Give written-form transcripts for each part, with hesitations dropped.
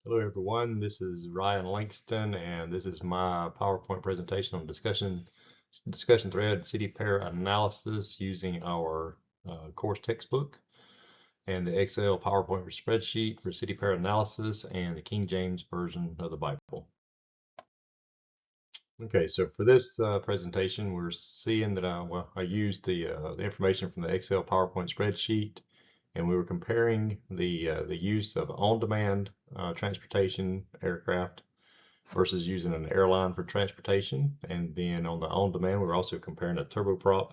Hello everyone, this is Ryan Langston and this is my PowerPoint presentation on discussion thread city pair analysis using our course textbook and the Excel PowerPoint spreadsheet for city pair analysis and the King James Version of the Bible. Okay, so for this presentation, we're seeing that I used the information from the Excel PowerPoint spreadsheet, and we were comparing the use of on-demand transportation aircraft versus using an airline for transportation. And then on the on-demand, we were also comparing a turboprop,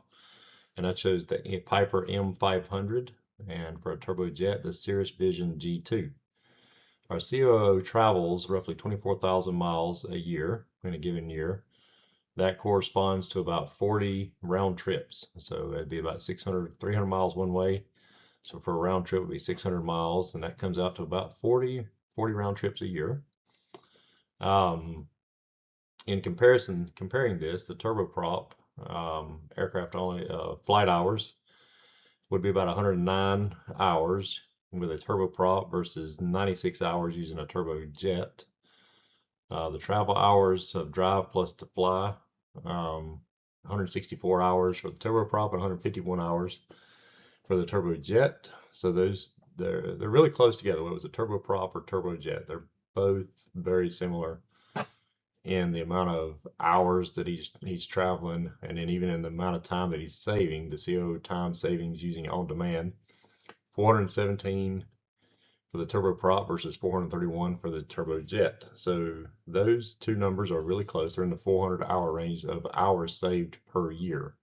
and I chose the Piper M500, and for a turbojet, the Cirrus Vision G2. Our COO travels roughly 24,000 miles a year in a given year. That corresponds to about 40 round trips. So it'd be about 300 miles one way. So for a round trip, it would be 600 miles, and that comes out to about 40 round trips a year. In comparing this, the turboprop aircraft only flight hours would be about 109 hours with a turboprop versus 96 hours using a turbojet. The travel hours of drive plus to fly, 164 hours for the turboprop and 151 hours for the turbojet. So they're really close together. Whether it was a turboprop or turbojet, they're both very similar in the amount of hours that he's traveling, and then even in the amount of time that he's saving. The CO time savings using on demand, 417 for the turboprop versus 431 for the turbojet. So those two numbers are really close. They're in the 400-hour range of hours saved per year,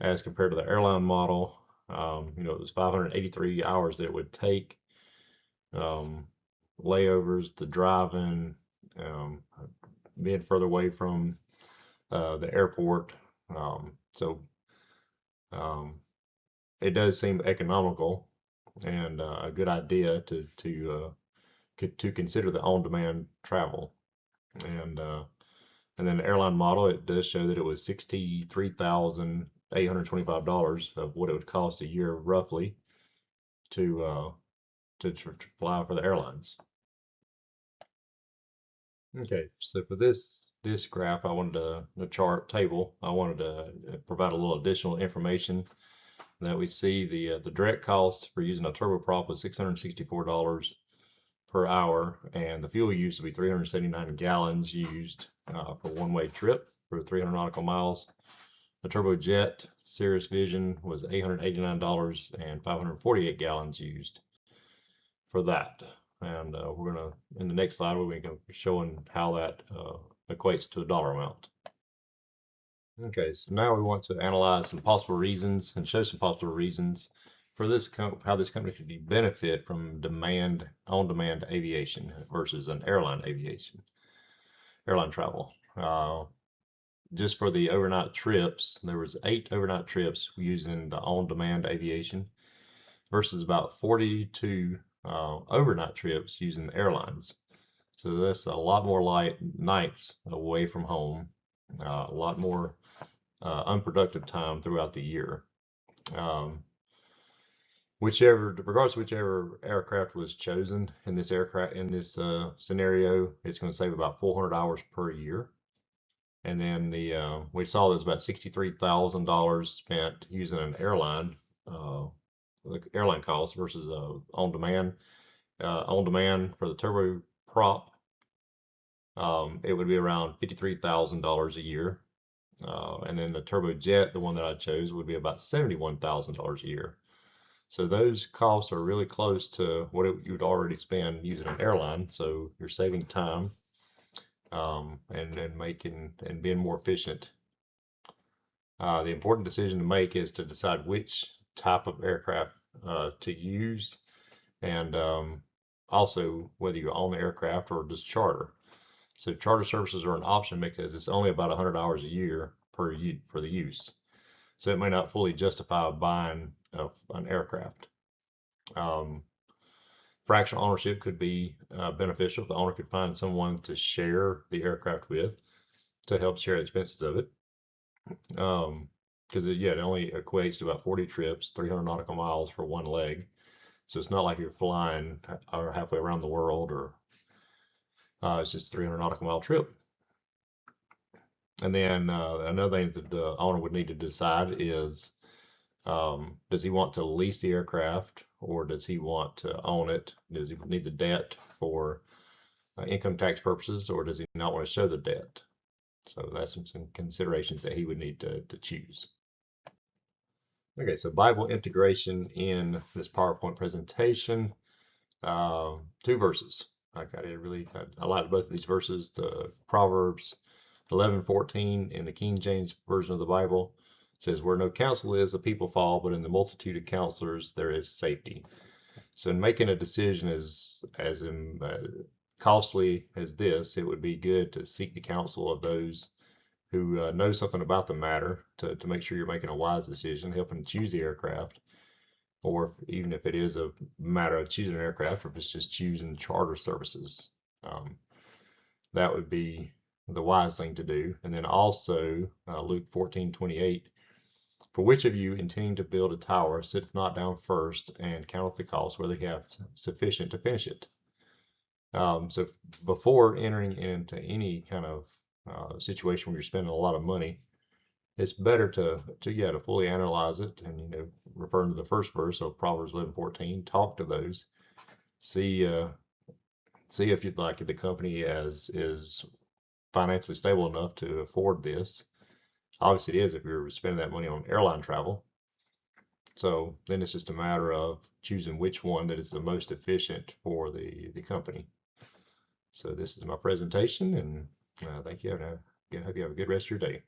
as compared to the airline model. It was 583 hours that it would take, layovers, the driving, being further away from the airport. So um, it does seem economical and a good idea to consider the on-demand travel. And and then the airline model, it does show that it was $63,825 of what it would cost a year roughly to to fly for the airlines. Okay, so for this graph, I wanted the chart table. I wanted to provide a little additional information that we see the direct cost for using a turboprop was $664 per hour, and the fuel use would be 379 gallons used for one-way trip for 300 nautical miles. The turbojet Cirrus Vision was $889 and 548 gallons used for that. And we're gonna, in the next slide, we're gonna be showing how that equates to a dollar amount. Okay, so now we want to analyze some possible reasons and show some possible reasons for this how this company could benefit from on-demand aviation versus an airline travel. Just for the overnight trips, there was 8 overnight trips using the on-demand aviation versus about 42 overnight trips using the airlines. So that's a lot more light nights away from home, a lot more unproductive time throughout the year. Um, regardless of whichever aircraft was chosen in this scenario, it's going to save about 400 hours per year. And then we saw there's about $63,000 spent using an airline, the airline cost versus on demand. On demand for the turboprop, it would be around $53,000 a year. And then the turbojet, the one that I chose, would be about $71,000 a year. So those costs are really close to what you'd already spend using an airline. So you're saving time, and making and being more efficient. The important decision to make is to decide which type of aircraft to use, and also whether you own the aircraft or just charter. So charter services are an option because it's only about 100 hours a year for the use. So it may not fully justify buying an aircraft. Um, Fractional ownership could be beneficial if the owner could find someone to share the aircraft with to help share the expenses of it. Because it only equates to about 40 trips, 300 nautical miles for one leg. So it's not like you're flying or halfway around the world, or it's just a 300 nautical mile trip. And then another thing that the owner would need to decide is, does he want to lease the aircraft, or does he want to own it? Does he need the debt for income tax purposes, or does he not want to show the debt? So that's some considerations that he would need to choose. Okay, so Bible integration in this PowerPoint presentation. 2 verses. I like both of these verses. The Proverbs 11:14 in the King James Version of the Bible says, "Where no counsel is, the people fall, but in the multitude of counselors there is safety." So in making a decision as costly as this, it would be good to seek the counsel of those who know something about the matter to make sure you're making a wise decision, helping choose the aircraft, or even if it is a matter of choosing an aircraft, or if it's just choosing charter services. That would be the wise thing to do. And then also Luke 14:28, "For which of you intending to build a tower sitteth not down first and counteth the cost, whether he have sufficient to finish it?" So before entering into any kind of situation where you're spending a lot of money, it's better to fully analyze it, and referring to the first verse of Proverbs 11:14, talk to those, see if you'd like the company is financially stable enough to afford this. Obviously it is if you're spending that money on airline travel. So then it's just a matter of choosing which one that is the most efficient for the company. So this is my presentation, and thank you, and I hope you have a good rest of your day.